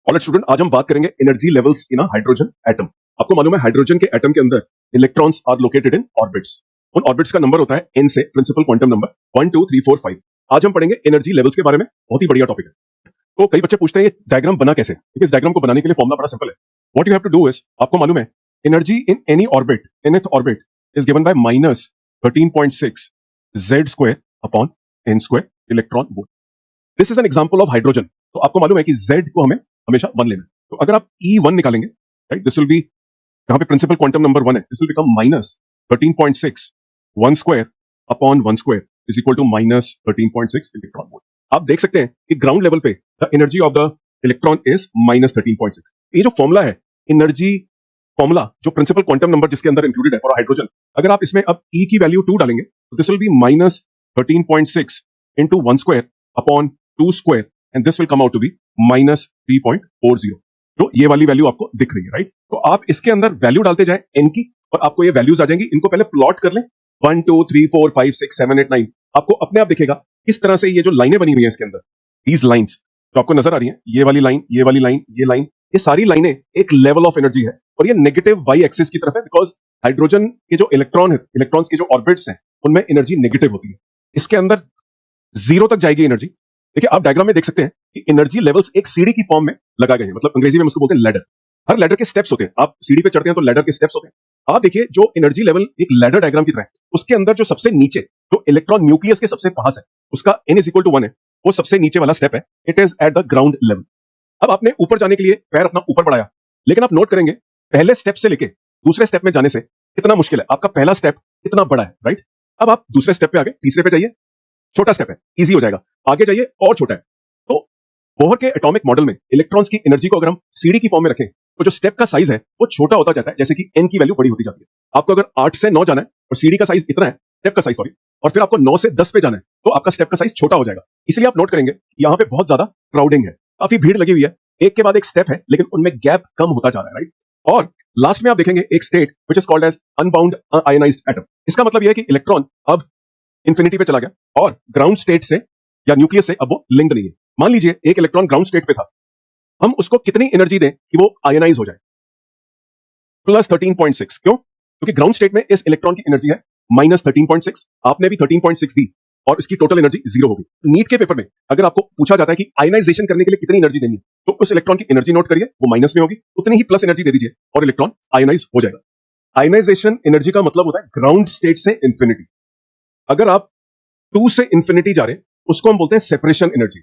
Alright student, आज हम बात करेंगे energy levels in a hydrogen atom. आपको मालूम है हाइड्रोजन के एटम के अंदर electrons are located in orbits. उन ऑर्बिट्स का नंबर होता है n से, प्रिंसिपल क्वांटम नंबर 1 2 3 4 5। आज हम पढ़ेंगे एनर्जी लेवल्स के बारे में, बहुत ही बढ़िया टॉपिक है। तो कई बच्चे पूछते हैं ये डायग्राम बना कैसे, क्योंकि इस डायग्राम को बनाने के लिए फॉर्मूला बड़ा सिंपल है। What you have to do is, आपको मालूम है energy in any orbit, nth orbit is given by -13.6 z² upon n square electron volt. This is an example of hydrogen. तो आपको मालूम है कि z को हमें हमेशा 1 लेना है। तो अगर आप E1 निकालेंगे, राइट, दिस विल बी, यहाँ पे प्रिंसिपल क्वांटम नंबर 1 है, this will become -13.6 1 square upon 1 square is equal to -13.6 electron volt. आप देख सकते हैं कि ग्राउंड लेवल पे the energy of the electron is -13.6। ये जो फॉर्मूला है, एनर्जी फॉर्मूला, जो प्रिंसिपल क्वांटम नंबर जिसके अंदर इंक्लूडेड है फॉर हाइड्रोजन, अगर आप इसमें अब E की वैल्यू 2 डालेंगे तो this will be -13.6 into 1 square upon 2 square and this will come out to be -3.40। तो ये वाली वैल्यू आपको दिख रही है, राइट। तो आप इसके अंदर वैल्यू डालते जाएं n की और आपको ये वैल्यूज आ जाएंगी। इनको पहले प्लॉट कर लें, 1 2 3 4 5 6 7 8 9। आपको अपने आप दिखेगा किस तरह से ये जो लाइनें बनी हुई हैं इसके अंदर, दीज लाइंस तो आपको नजर आ रही हैं, ये वाली लाइन, ये वाली लाइन, ये लाइन, ये सारी लाइनें एक लेवल ऑफ एनर्जी है और ये नेगेटिव वाई एक्सिस की तरफ है, बिकॉज हाइड्रोजन के जो इलेक्ट्रॉन है, इलेक्ट्रॉन्स के जो ऑर्बिट्स हैं, उनमें एनर्जी नेगेटिव होती है। इसके अंदर 0 तक जाएगी एनर्जी। देखिए, आप डायग्राम में देख सकते हैं कि एनर्जी लेवल्स एक सीढ़ी की फॉर्म में लगाए गए हैं, मतलब अंग्रेजी में हम उसको बोलते हैं लैडर। हर लैडर के स्टेप्स होते हैं। आप सीढ़ी पे चढ़ते हैं तो लैडर के स्टेप्स होते हैं। आप देखिए, जो एनर्जी लेवल एक लैडर डायग्राम की तरह है, उसके अंदर जो सबसे नीचे, जो इलेक्ट्रॉन न्यूक्लियस के सबसे पास है, उसका n = 1 है, वो सबसे नीचे वाला स्टेप है। It is at the ground level. अब आपने ऊपर जाने के लिए पैर अपना ऊपर बढ़ाया, लेकिन आप नोट करेंगे पहले स्टेप से लेके दूसरे स्टेप में जाने से कितना मुश्किल है। आपका पहला स्टेप कितना बड़ा है, राइट। अब आप दूसरे स्टेप पे आ गए, तीसरे पे जाइए, छोटा स्टेप है, इजी हो जाएगा। आगे जाइए और छोटा है। तो बोहर के एटॉमिक मॉडल में इलेक्ट्रॉन्स की एनर्जी को अगर हम सीढ़ी की फॉर्म में रखें तो जो स्टेप का साइज है वो छोटा होता जाता है, जैसे कि n की वैल्यू बड़ी होती जाती है। आपको अगर 8 से 9 जाना है और सीढ़ी का साइज इतना है, स्टेप का साइज सॉरी, और फिर आपको 9 से 10 पे जाना है तो आपका स्टेप का साइज छोटा हो जाएगा। इसलिए आप नोट करेंगे यहाँ पे बहुत ज्यादा क्राउडिंग है, काफी भीड़ लगी हुई है, एक के बाद एक स्टेप है, लेकिन उनमें गैप कम होता जा रहा है, राइट। और लास्ट में आप देखेंगे एक state which is called as unbound ionised atom. इसका मतलब यह है कि इलेक्ट्रॉन अब इंफिनिटी पे चला गया और ग्राउंड स्टेट से या न्यूक्लियस से अब वो लिंक्ड नहीं है। मान लीजिए एक इलेक्ट्रॉन ग्राउंड स्टेट पे था, हम उसको कितनी एनर्जी दें कि वो आयनाइज हो जाए? +13.6। क्यों? क्योंकि ग्राउंड स्टेट में इस इलेक्ट्रॉन की एनर्जी है -13.6। आपने भी 13.6 दी और इसकी टोटल एनर्जी 0 होगी। नीट के पेपर में अगर आपको पूछा जाता है कि आयनाइजेशन करने के लिए कितनी एनर्जी देनी है, तो उस इलेक्ट्रॉन की एनर्जी नोट करिए, वो माइनस में होगी, उतनी ही प्लस एनर्जी दे दीजिए और इलेक्ट्रॉन आयनाइज हो जाएगा। आयनाइजेशन एनर्जी का मतलब होता है ग्राउंड स्टेट से इंफिनिटी। अगर आप 2 से इंफिनिटी जा रहे हैं, उसको हम बोलते हैं सेपरेशन एनर्जी।